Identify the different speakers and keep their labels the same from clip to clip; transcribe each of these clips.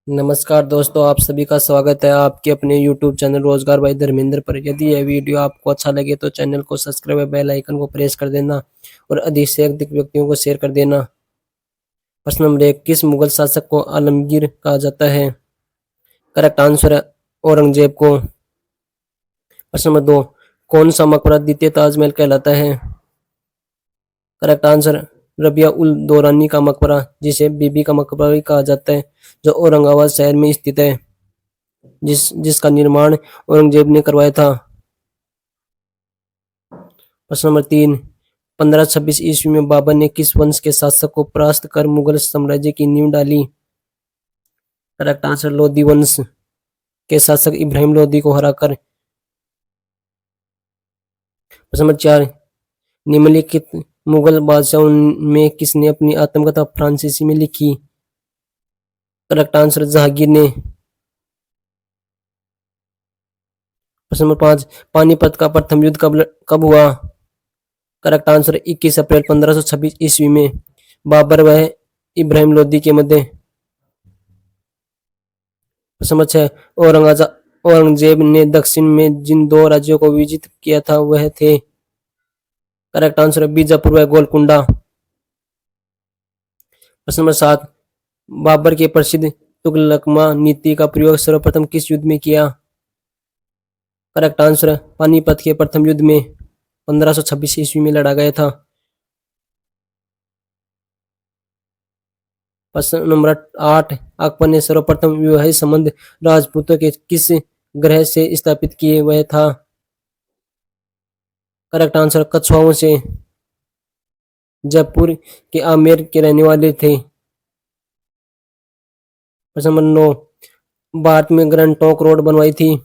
Speaker 1: नमस्कार दोस्तों, आप सभी का स्वागत है आपके अपने YouTube चैनल रोजगार बाय धर्मेंद्र पर। यदि यह वीडियो आपको अच्छा लगे तो चैनल को सब्सक्राइब और बेल आइकन को प्रेस कर देना और अधिक से अधिक व्यक्तियों को शेयर कर देना। प्रश्न नंबर 1, किस मुगल शासक को आलमगीर कहा जाता है? करेक्ट आंसर है औरंगजेब को। प्रश्न नंबर 2, कौन सा मकबरा द्वितीय ताजमहल कहलाता है? करेक्ट आंसर रबिया उल दौरानी का मकबरा, जिसे बीबी का मकबरा भी कहा जाता है, जो औरंगाबाद शहर में स्थित है, जिसका निर्माण औरंगजेब ने करवाया था। प्रश्न नंबर 3, 1526 ईस्वी में बाबर ने किस वंश के शासक को परास्त कर मुगल साम्राज्य की नींव डाली? करेक्ट आंसर लोधी वंश के शासक इब्राहिम लोधी को हराकर। प्रश्न नंबर 4, निम्नलिखित मुगल बादशाहों में किसने अपनी आत्मकथा फ्रांसीसी में लिखी? करेक्ट आंसर जहांगीर ने। प्रश्न नंबर 5, पानीपत का प्रथम युद्ध कब हुआ? करेक्ट आंसर 21 अप्रैल 1526 ईस्वी में बाबर व इब्राहिम लोदी के मध्य। प्रश्न नंबर 6, औरंगजेब ने दक्षिण में जिन दो राज्यों को विजित किया था वह थे? करेक्ट आंसर बीजापुर व गोलकुंडा। प्रश्न नंबर 7, बाबर के प्रसिद्ध तुगलकमा नीति का प्रयोग सर्वप्रथम किस युद्ध में किया? करेक्ट आंसर पानीपत के प्रथम युद्ध में 1526 ईस्वी में लड़ा गया था। प्रश्न नंबर 8, अकबर ने सर्वप्रथम विवाहित संबंध राजपूतों के किस ग्रह से स्थापित किए? वह था? करेक्ट आंसर कछुआओं से। जयपुर के आमेर के रहने वाले थे। प्रश्न नंबर 9, भारत में ग्रैंड ट्रंक रोड बनवाई थी?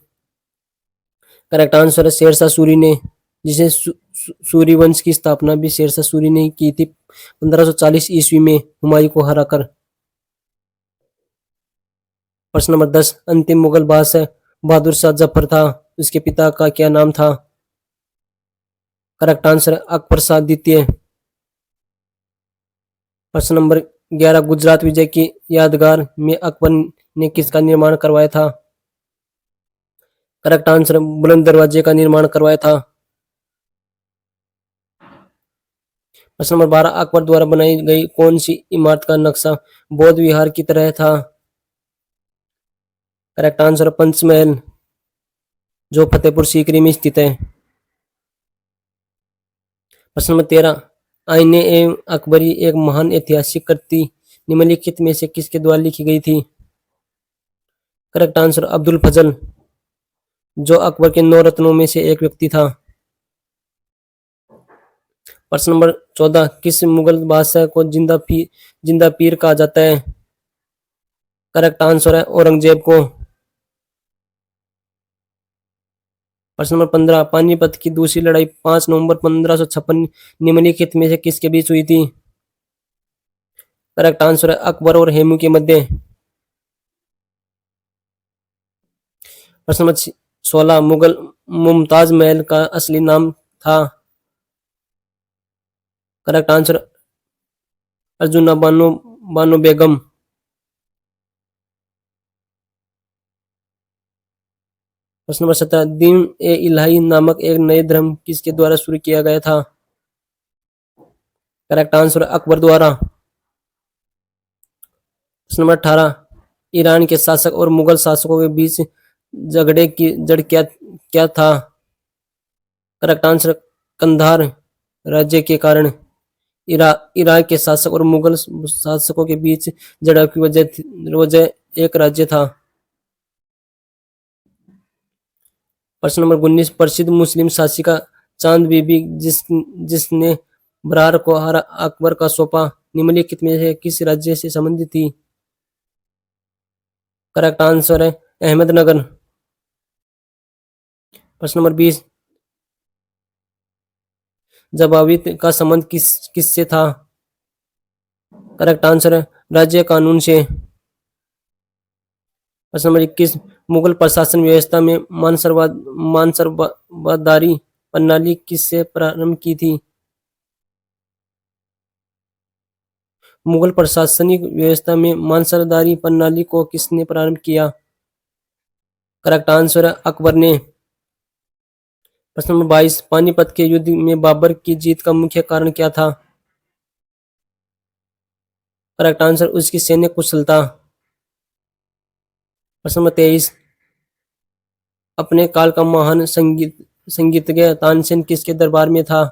Speaker 1: करेक्ट आंसर शेरशाह सूरी ने, जिसे सूरी वंश की स्थापना भी शेरशाह सूरी ने की थी 1540 ईस्वी में हुमायूं को हराकर। प्रश्न नंबर 10, अंतिम मुगल बादशाह बहादुर शाह जफर था, उसके पिता का क्या नाम था? करेक्ट आंसर अकबर शाह द्वितीय। प्रश्न नंबर 11, गुजरात विजय की यादगार में अकबर ने किसका निर्माण करवाया था? करेक्ट आंसर बुलंद दरवाजे का निर्माण करवाया था। प्रश्न नंबर 12, अकबर द्वारा बनाई गई कौन सी इमारत का नक्शा बौद्ध विहार की तरह था? करेक्ट आंसर पंचमहल, जो फतेहपुर सीकरी में स्थित है। प्रश्न नंबर 13, आईने एवं अकबरी एक महान ऐतिहासिक कृति निम्नलिखित में से किसके द्वारा लिखी गई थी? करेक्ट आंसर अब्दुल फजल, जो अकबर के 9 रत्नों में से एक व्यक्ति था। प्रश्न नंबर 14, किस मुगल बादशाह को जिंदा पीर कहा जाता है? करेक्ट आंसर है औरंगजेब को। प्रश्न नंबर 15, पानीपत की दूसरी लड़ाई 5 नवंबर 1556 निम्नलिखित में से किसके बीच हुई थी? करेक्ट आंसर है अकबर और हेमू के मध्य। प्रश्न नंबर 16, मुगल मुमताज महल का असली नाम था? Correct answer arjuna Bano Bano Begum. प्रश्न नंबर 17, दीन ए इलाही नामक एक नए धर्म किसके द्वारा शुरू किया गया था? करेक्ट आंसर अकबर द्वारा। प्रश्न नंबर 18, ईरान के शासक और मुगल शासकों के बीच झगड़े की जड़ क्या क्या था? करेक्ट आंसर कंधार राज्य के कारण। इराक के शासक और मुगल शासकों के बीच झड़प की वजह एक राज्य था। प्रश्न नंबर 19, प्रसिद्ध मुस्लिम शासिका चांद बीबी जिसने बरार को हरा अकबर का सौंपा निम्नलिखित में से किस राज्य से संबंधित थी? करेक्ट आंसर है अहमदनगर। प्रश्न नंबर 20, जबावित का संबंध किससे था? करेक्ट आंसर है राज्य कानून से। प्रश्न नंबर 21, मुगल प्रशासन व्यवस्था में मानसरदारी प्रणाली किससे प्रारंभ की थी? मुगल प्रशासनिक व्यवस्था में मानसरदारी प्रणाली को किसने प्रारंभ किया? करेक्ट आंसर है अकबर ने। प्रश्न नंबर 22, पानीपत के युद्ध में बाबर की जीत का मुख्य कारण क्या था? करेक्ट आंसर उसकी सैन्य कुशलता। प्रश्न नंबर 23, अपने काल का महान संगीतज्ञ तानसेन किसके दरबार में था?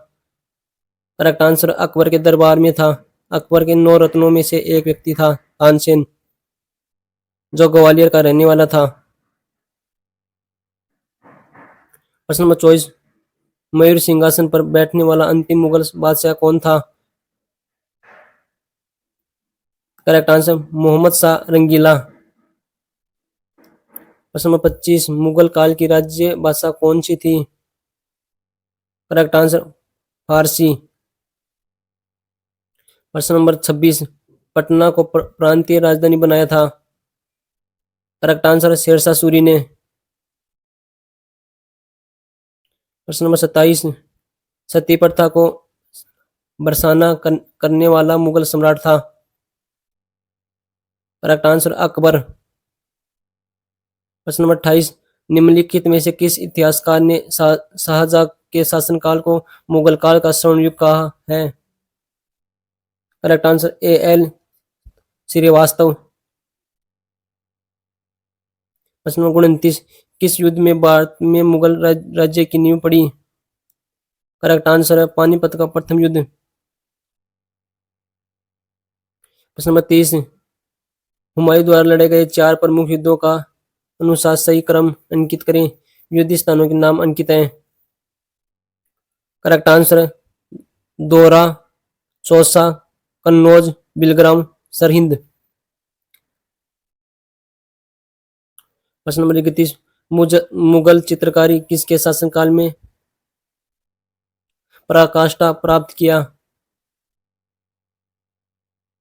Speaker 1: करेक्ट आंसर अकबर के दरबार में था। अकबर के 9 रत्नों में से एक व्यक्ति था तानसेन, जो ग्वालियर का रहने वाला था। प्रश्न नंबर 24, मयूर सिंहासन पर बैठने वाला अंतिम मुगल बादशाह कौन था? करेक्ट आंसर मोहम्मद शाह रंगीला। प्रश्न नंबर 25, मुगल काल की राज्य भाषा कौन सी थी? करेक्ट आंसर फारसी। प्रश्न नंबर 26, पटना को प्रांतीय राजधानी बनाया था? करेक्ट आंसर शेरशाह सूरी ने। प्रश्न नंबर 27, सती प्रथा को बरसाना करने वाला मुगल सम्राट था? Correct answer Akbar. प्रश्न नंबर 28, निम्नलिखित में से किस इतिहासकार ने शाहजहां के शासनकाल को मुगल काल का स्वर्ण युग कहा है? Correct answer A.L. श्रीवास्तव। प्रश्न नंबर 29, किस युद्ध में भारत में मुगल राज्य की नींव पड़ी? करेक्ट आंसर है पानीपत का प्रथम युद्ध। प्रश्न नंबर 30, हुमायूं द्वारा लड़े गए 4 प्रमुख युद्धों का अनुसार सही क्रम अंकित करें। युद्ध स्थानों के नाम अंकित हैं। करेक्ट आंसर है दोहरा, चौसा, कन्नौज, बिलग्राम, सरहिंद। प्रश्न नंबर 31, मुगल चित्रकारी किसके शासनकाल में पराकाष्ठा प्राप्त किया?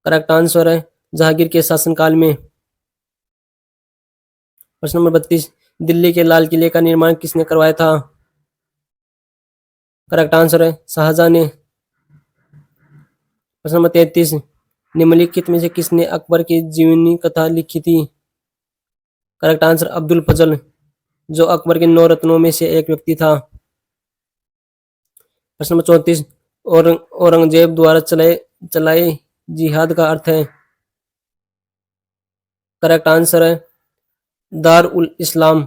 Speaker 1: करेक्ट आंसर है जहांगीर के शासनकाल में। प्रश्न नंबर 32, दिल्ली के लाल किले का निर्माण किसने करवाया था? करेक्ट आंसर है शाहजहां ने। प्रश्न नंबर 33, निम्नलिखित में से किसने अकबर की जीवनी कथा लिखी थी? करेक्ट आंसर अब्दुल फजल, जो अकबर के 9 रत्नों में से एक व्यक्ति था। प्रश्न नंबर 34, औरंगजेब द्वारा चलाए जिहाद का अर्थ है? करेक्ट आंसर है दार उल इस्लाम।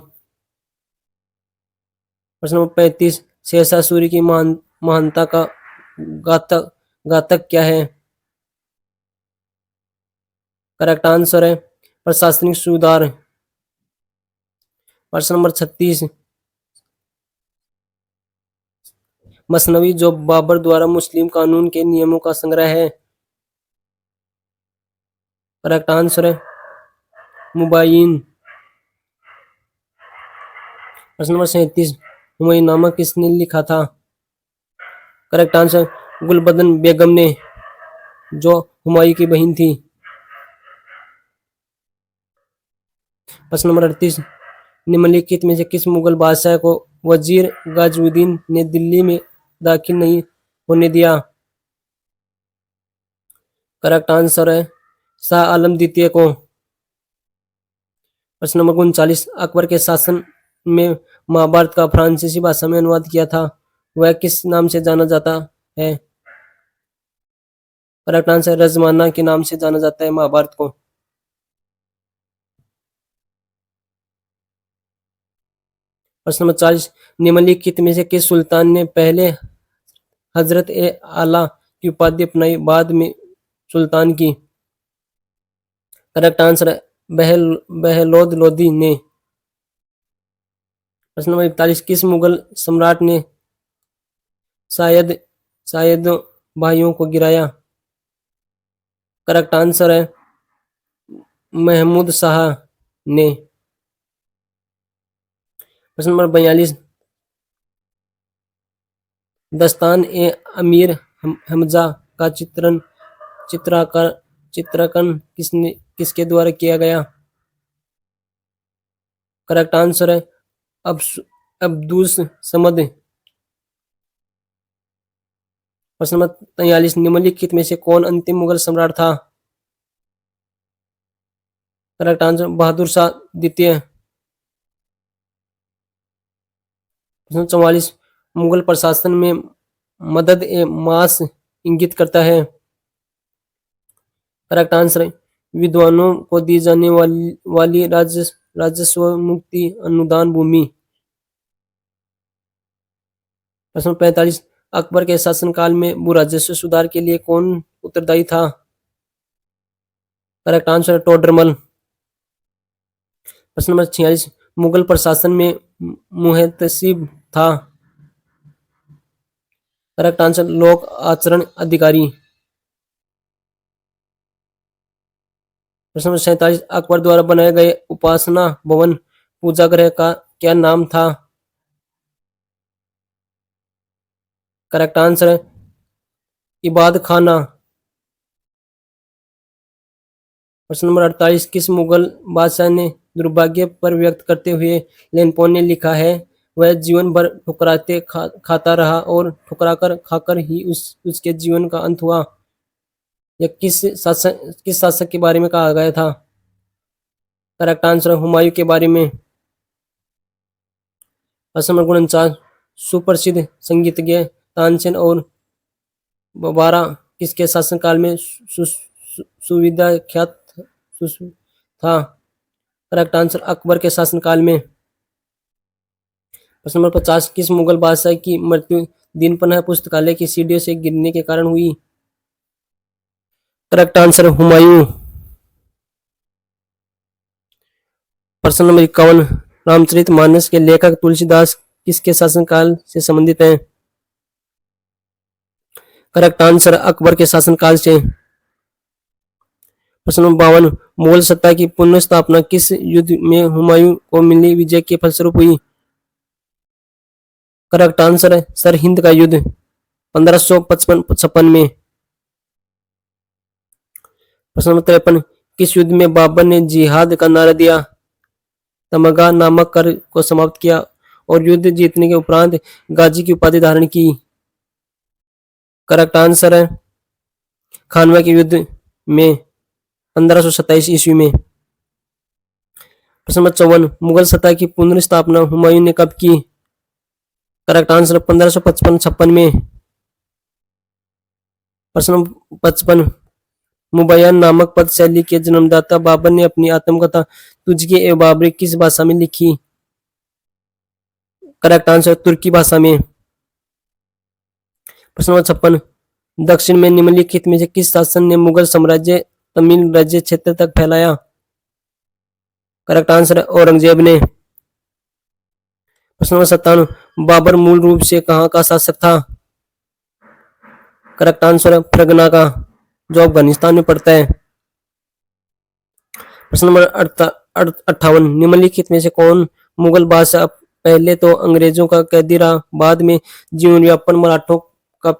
Speaker 1: प्रश्न नंबर 35, शेरशाह सूरी की महानता का घातक घातक क्या है? करेक्ट आंसर है प्रशासनिक सुधार। प्रश्न नंबर 36, मसनवी जो बाबर द्वारा मुस्लिम कानून के नियमों का संग्रह है? करेक्ट आंसर है मुबायिन। प्रश्न नंबर 37, हुमायूंनामा किसने लिखा था? करेक्ट आंसर गुलबदन बेगम ने, जो हुमायूं की बहन थी। प्रश्न नंबर 38, निम्नलिखित में से किस मुगल बादशाह को वजीर गाजुद्दीन ने दिल्ली में दाखिल नहीं होने दिया? करेक्ट आंसर है शाह आलम द्वितीय को। प्रश्न नंबर 39, अकबर के शासन में महाभारत का फ्रांसीसी भाषा में अनुवाद किया था, वह किस नाम से जाना जाता है? करेक्ट आंसर रजमाना के नाम से जाना जाता है महाभारत को। प्रश्न नंबर 40, निम्नलिखित में से किस सुल्तान ने पहले हजरत ए आला की उपाधि अपनाई, बाद में सुल्तान की? करेक्ट आंसर है बहलोद लोदी ने। प्रश्न नंबर 41, किस मुगल सम्राट ने शायद शायद भाइयों को गिराया? करेक्ट आंसर है महमूद शाह ने। प्रश्न नंबर 42, दस्तान ए अमीर हमजा का चित्रांकन किसके द्वारा किया गया? करेक्ट आंसर है अब्दुस समद। प्रश्न नंबर 43, निम्नलिखित में से कौन अंतिम मुगल सम्राट था? करेक्ट आंसर बहादुर शाह द्वितीय। प्रश्न 44, मुगल प्रशासन में मदद ए मास इंगित करता है। करेक्ट आंसर विद्वानों को दी जाने वाली राजस्व मुक्ति अनुदान भूमि। प्रश्न 45, अकबर के शासनकाल में भू राजस्व सुधार के लिए कौन उत्तरदायी था। Correct answer Todarmal. प्रश्न नंबर 46, मुगल प्रशासन में मुहतसिब था। करेक्ट आंसर लोक आचरण अधिकारी। प्रश्न नंबर 47, अकबर द्वारा बनाए गए उपासना भवन पूजा गृह का क्या नाम था। करेक्ट आंसर है इबाद खाना। प्रश्न नंबर 48, किस मुगल बादशाह ने दुर्भाग्य पर व्यक्त करते हुए लेनपोन ने लिखा है, वह जीवन भर ठुकराते खाता रहा और ठुकराकर खाकर ही उसके जीवन का अंत हुआ। यह किस शासक के बारे में कहा गया था। करेक्ट आंसर हुमायूं के बारे में। प्रश्न नंबर 49, सुप्रसिद्ध संगीतज्ञ तानसेन और बबारा किसके शासनकाल में सुविख्यात था। करेक्ट आंसर अकबर के शासनकाल में। प्रश्न नंबर 50, किस मुगल बादशाह की मृत्यु दीनपनाह पुस्तकालय की सीढ़ियों से गिरने के कारण हुई। Correct answer Humayun. प्रश्न नंबर 51, रामचरितमानस के लेखक तुलसीदास किसके शासनकाल से संबंधित हैं। करेक्ट आंसर अकबर के शासनकाल से। प्रश्न नंबर 52, मुगल सत्ता की पुनः स्थापना किस युद्ध में हुमायूं को मिली विजय के फलस्वरूप हुई। करेक्ट आंसर है सरहिंद का युद्ध 1556 में। प्रश्न नंबर 53, किस युद्ध में बाबर ने जिहाद का नारा दिया, तमगा नामक कर को समाप्त किया और युद्ध जीतने के उपरांत गाजी की उपाधि धारण की। करेक्ट आंसर है खानवा के युद्ध में 1527 ईस्वी में। प्रश्न नंबर 54, मुगल सत्ता की पुनर्स्थापना हुमायूं ने कब की। करेक्ट आंसर 1555-56 में। प्रश्न नंबर 55, मुबय्यन नामक पद शैली के जन्मदाता बाबर ने अपनी आत्मकथा तुझके ए बाबरी किस भाषा में लिखी। करेक्ट आंसर तुर्की भाषा में। प्रश्न नंबर 56, दक्षिण में निम्नलिखित में से किस शासन ने मुगल साम्राज्य तमिल राज्य क्षेत्र तक फैलाया। करेक्ट आंसर औरंगजेब ने। प्रश्न नंबर 57, बाबर मूल रूप से कहाँ का शासक था। करेक्ट आंसर फरगना का, जो अफगानिस्तान में पड़ता है। प्रश्न नंबर 58, निम्नलिखित में से कौन मुगल बादशाह पहले तो अंग्रेजों का कैदी रहा, बाद में जीवन व्यापन मराठों का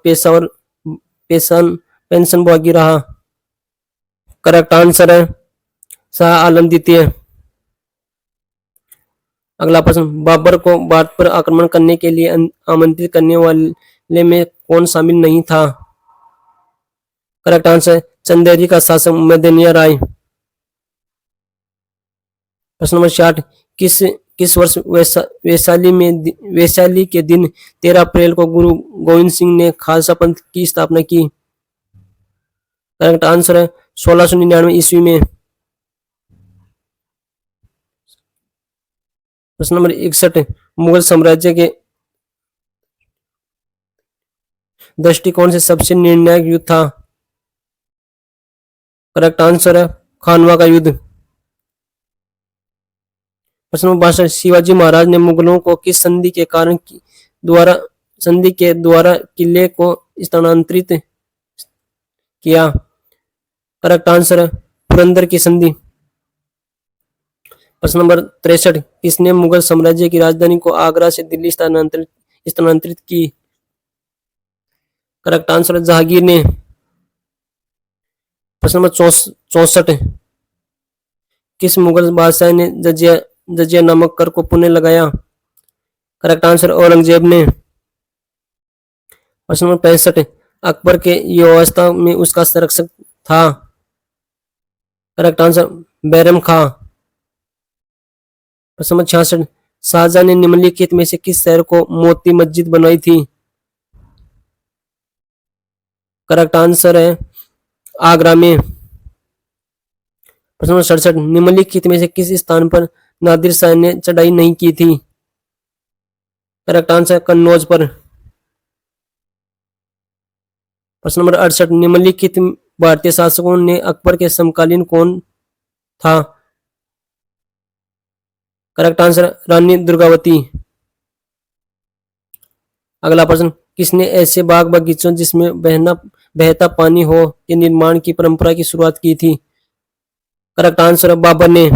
Speaker 1: पेंशन भोगी रहा। करेक्ट आंसर है शाह आलम द्वितीय। अगला प्रश्न, बाबर को भारत पर आक्रमण करने के लिए आमंत्रित करने वाले में कौन शामिल नहीं था। करेक्ट आंसर चंदेरी का शासक मदनिया राय। प्रश्न नंबर 60, किस वर्ष वैशाली के दिन 13 अप्रैल को गुरु गोविंद सिंह ने खालसा पंथ की स्थापना की। करेक्ट आंसर है 1699 ईस्वी में। प्रश्न नंबर 61, मुगल साम्राज्य के दृष्टिकोण से सबसे निर्णायक युद्ध था। करेक्ट आंसर है खानवा का युद्ध। प्रश्न नंबर 62, शिवाजी महाराज ने मुगलों को किस संधि के द्वारा किले को स्थानांतरित किया। करेक्ट आंसर है पुरंदर की संधि। प्रश्न नंबर 63, किसने मुगल साम्राज्य की राजधानी को आगरा से दिल्ली स्थानांतरित की। करेक्ट आंसर है जहांगीर ने। प्रश्न नंबर 64, किस मुगल बादशाह ने जजिया नामक कर को पुनः लगाया। करेक्ट आंसर औरंगजेब ने। प्रश्न नंबर 65, अकबर के युवावस्था में उसका संरक्षक था। करेक्ट आंसर बैरम खां। प्रश्न नंबर 66, शाहजहां ने निम्नलिखित में से किस शहर को मोती मस्जिद बनवाई थी? करेक्ट आंसर है आगरा में। प्रश्न नंबर 67, निम्नलिखित में से किस स्थान पर नादिर शाह ने चढ़ाई नहीं की थी? करेक्ट आंसर कन्नौज पर। प्रश्न नंबर 68, निम्नलिखित भारतीय शासकों ने अकबर के समकालीन कौन था? Correct answer Rani Durgavati. अगला प्रश्न, किसने ऐसे बाग बगीचों जिसमें बहता पानी हो के निर्माण की परंपरा की शुरुआत की थी? करेक्ट आंसर बाबर ने।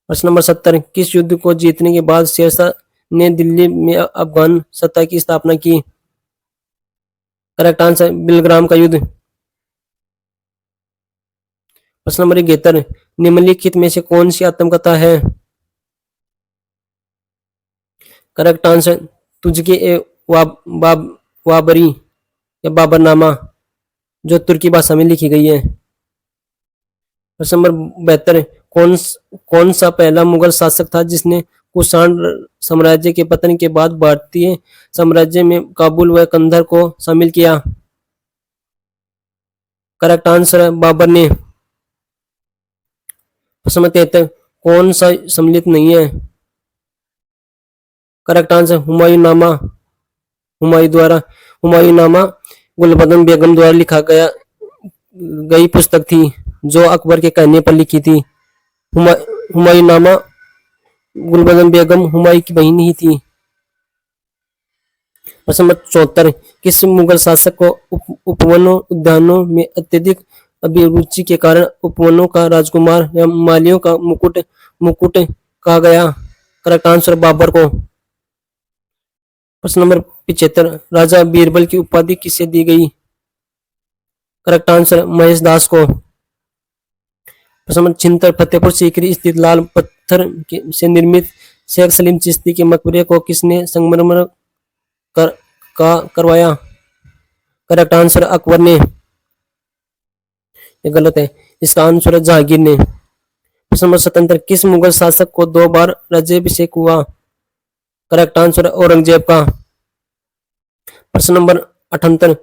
Speaker 1: प्रश्न नंबर 70, किस युद्ध को जीतने के बाद शेरशाह ने दिल्ली में अफगान सत्ता की स्थापना की? करेक्ट आंसर बिलग्राम का युद्ध। प्रश्न नंबर 71, निम्नलिखित में से कौन सी आत्मकथा है? करेक्ट आंसर तुझके ए वाबरी या बाबरनामा, जो तुर्की भाषा में लिखी गई है। प्रश्न नंबर 72, कौन सा पहला मुगल शासक था जिसने कुषाण साम्राज्य के पतन के बाद भारतीय साम्राज्य में काबुल व कंधार को शामिल किया? करेक्ट आंसर है बाबर ने। प्रश्न नंबर 73, कौन सा सम्मिलित नहीं है? Correct answer Humayunnama. हुमायूंनामा गुलबदन बेगम द्वारा लिखा गई पुस्तक थी जो अकबर के कहने पर लिखी थी। हुमायूंनामा गुलबदन बेगम हुमायूं की बहन ही थी। प्रश्न नंबर 74, किस मुगल शासक को उपवनों उद्यानों में अत्यधिक अभिरुचि के कारण उपवनों का राजकुमार या मालियों का मुकुट कहा गया? करेक्ट आंसर बाबर को। प्रश्न नंबर 75, राजा बीरबल की उपाधि किसे दी गई? करेक्ट आंसर महेश दास को। प्रश्न नंबर 76, फतेहपुर सीकरी स्थित लाल पत्थर से निर्मित शेख सलीम चिश्ती के मकबरे को किसने संगमरमर करवाया? करेक्ट आंसर अकबर ने। ये गलत है, इसका आंसर है जहांगीर ने। प्रश्न नंबर 77, किस मुगल शासक को 2 बार राज्याभिषेक हुआ? करेक्ट आंसर औरंगजेब का। प्रश्न नंबर 78,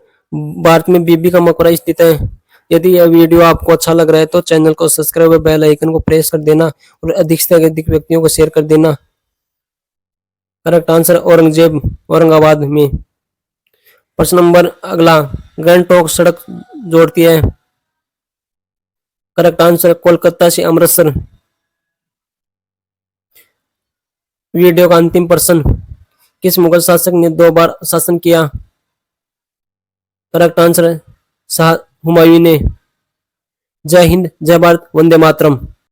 Speaker 1: भारत में बीबी का मकबरा स्थित है। यदि यह वीडियो आपको अच्छा लग रहा है तो चैनल को सब्सक्राइब और बेल आइकन को प्रेस कर देना और अधिक से अधिक व्यक्तियों को शेयर कर देना। करेक्ट आंसर औरंगजेब, औरंगाबाद में। प्रश्न नंबर अगला, गैंगटॉक सड़क जोड़ती है? करेक्ट आंसर कोलकाता से अमृतसर। वीडियो का अंतिम प्रश्न, किस मुगल शासक ने 2 बार शासन किया? करेक्ट आंसर शाह हुमायूं ने। जय हिंद, जय भारत, वंदे मातरम।